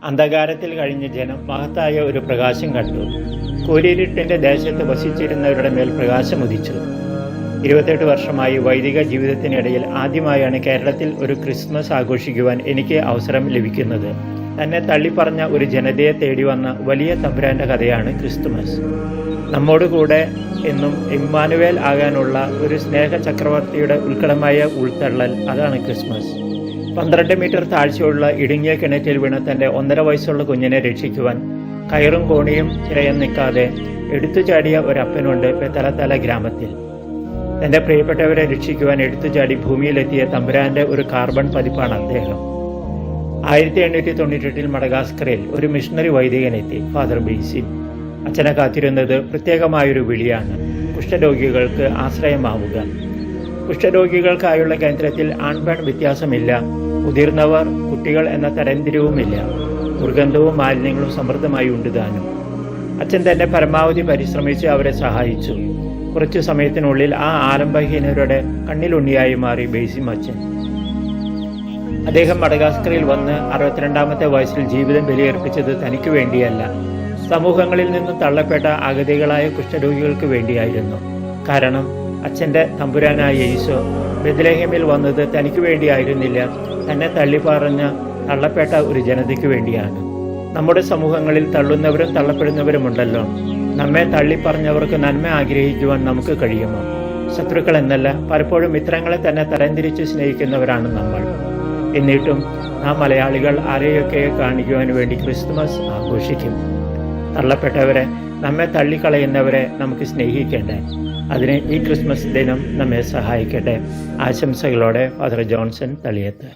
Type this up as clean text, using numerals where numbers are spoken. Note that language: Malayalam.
അന്ധകാരത്തിൽ കഴിഞ്ഞ ജനം മഹത്തായ ഒരു പ്രകാശം കണ്ടു. കൂരിരുട്ടിന്റെ ദേശത്ത് വസിച്ചിരുന്നവരുടെ മേൽ പ്രകാശം ഉദിച്ചു. 28 വർഷമായി വൈദിക ജീവിതത്തിനിടയിൽ ആദ്യമായാണ് കേരളത്തിൽ ഒരു ക്രിസ്മസ് ആഘോഷിക്കുവാൻ എനിക്ക് അവസരം ലഭിക്കുന്നത്. തന്നെ തള്ളിപ്പറഞ്ഞ ഒരു ജനതയെ തേടി വന്ന വലിയ തമ്പുരാന്റെ കഥയാണ് ക്രിസ്തുമസ്. നമ്മോടുകൂടെ എന്നും ഇമ്മാനുവേൽ ആകാനുള്ള ഒരു സ്നേഹ ചക്രവർത്തിയുടെ ഉത്കടമായ ഉൾത്തള്ളൽ, അതാണ് ക്രിസ്മസ്. 12 മീറ്റർ താഴ്ചയുള്ള ഇടുങ്ങിയ കിണറ്റിൽ വീണ് തൻ്റെ 1.5 വയസ്സുള്ള കുഞ്ഞിനെ രക്ഷിക്കുവാൻ കയറും കോണിയും ഇരയം നിൽക്കാതെ എടുത്തുചാടിയ ഒരപ്പനുണ്ട് പെത്തലത്തല ഗ്രാമത്തിൽ. തൻ്റെ പ്രിയപ്പെട്ടവരെ രക്ഷിക്കുവാൻ എടുത്തുചാടി ഭൂമിയിലെത്തിയ തമ്പുരാന്റെ ഒരു കാർബൺ പതിപ്പാണ് അദ്ദേഹം. 1898 മഡഗാസ്കറിൽ ഒരു മിഷണറി വൈദികനെത്തി, ഫാദർ ബേസിൽ. അച്ഛനെ കാത്തിരുന്നത് പ്രത്യേകമായൊരു വിളിയാണ്: കുഷ്ഠരോഗികൾക്ക് ആശ്രയമാവുക. കുഷ്ഠരോഗികൾക്കായുള്ള കേന്ദ്രത്തിൽ ആൺപെൺ വ്യത്യാസമില്ല, മുതിർന്നവർ കുട്ടികൾ എന്ന തരംതിരിവുമില്ല. ദുർഗന്ധവും മാലിന്യങ്ങളും സമൃദ്ധമായി ഉണ്ട് താനും. അച്ഛൻ തന്റെ പരമാവധി പരിശ്രമിച്ച് അവരെ സഹായിച്ചു. കുറച്ചു സമയത്തിനുള്ളിൽ ആ ആലംബഹീനരുടെ കണ്ണിലുണ്ണിയായി മാറി ബേസിം അച്ഛൻ. അദ്ദേഹം മഡഗാസ്കറിൽ വന്ന് 62ാമത്തെ വയസ്സിൽ ജീവിതം ബലിയർപ്പിച്ചത് തനിക്ക് വേണ്ടിയല്ല, സമൂഹങ്ങളിൽ നിന്നും തള്ളപ്പെട്ട അഗതികളായ കുഷ്ഠരോഗികൾക്ക് വേണ്ടിയായിരുന്നു. കാരണം അച്ഛൻ്റെ തമ്പുരാനായ യേശു ബെത്ലഹേമിൽ വന്നത് തനിക്ക് വേണ്ടിയായിരുന്നില്ല, തന്നെ തള്ളിപ്പറഞ്ഞ തള്ളപ്പെട്ട ഒരു ജനതയ്ക്ക് വേണ്ടിയാണ്. നമ്മുടെ സമൂഹങ്ങളിൽ തള്ളുന്നവരും തള്ളപ്പെടുന്നവരുമുണ്ടല്ലോ. നമ്മെ തള്ളിപ്പറഞ്ഞവർക്ക് നന്മ ആഗ്രഹിക്കുവാൻ നമുക്ക് കഴിയുമോ? ശത്രുക്കൾ എന്നല്ല, പലപ്പോഴും മിത്രങ്ങളെ തന്നെ തരംതിരിച്ച് സ്നേഹിക്കുന്നവരാണ് നമ്മൾ. എന്നിട്ടും നാം മലയാളികൾ ആരെയൊക്കെ കാണിക്കുവാൻ വേണ്ടി ക്രിസ്തുമസ് ആഘോഷിക്കും. തള്ളപ്പെട്ടവരെ, നമ്മെ തള്ളിക്കളയുന്നവരെ നമുക്ക് സ്നേഹിക്കേണ്ടേ? അതിന് ഈ ക്രിസ്മസ് ദിനം നമ്മെ സഹായിക്കട്ടെ. ആശംസകളോടെ ഫാദർ ജോൺസൺ തളിയത്ത്.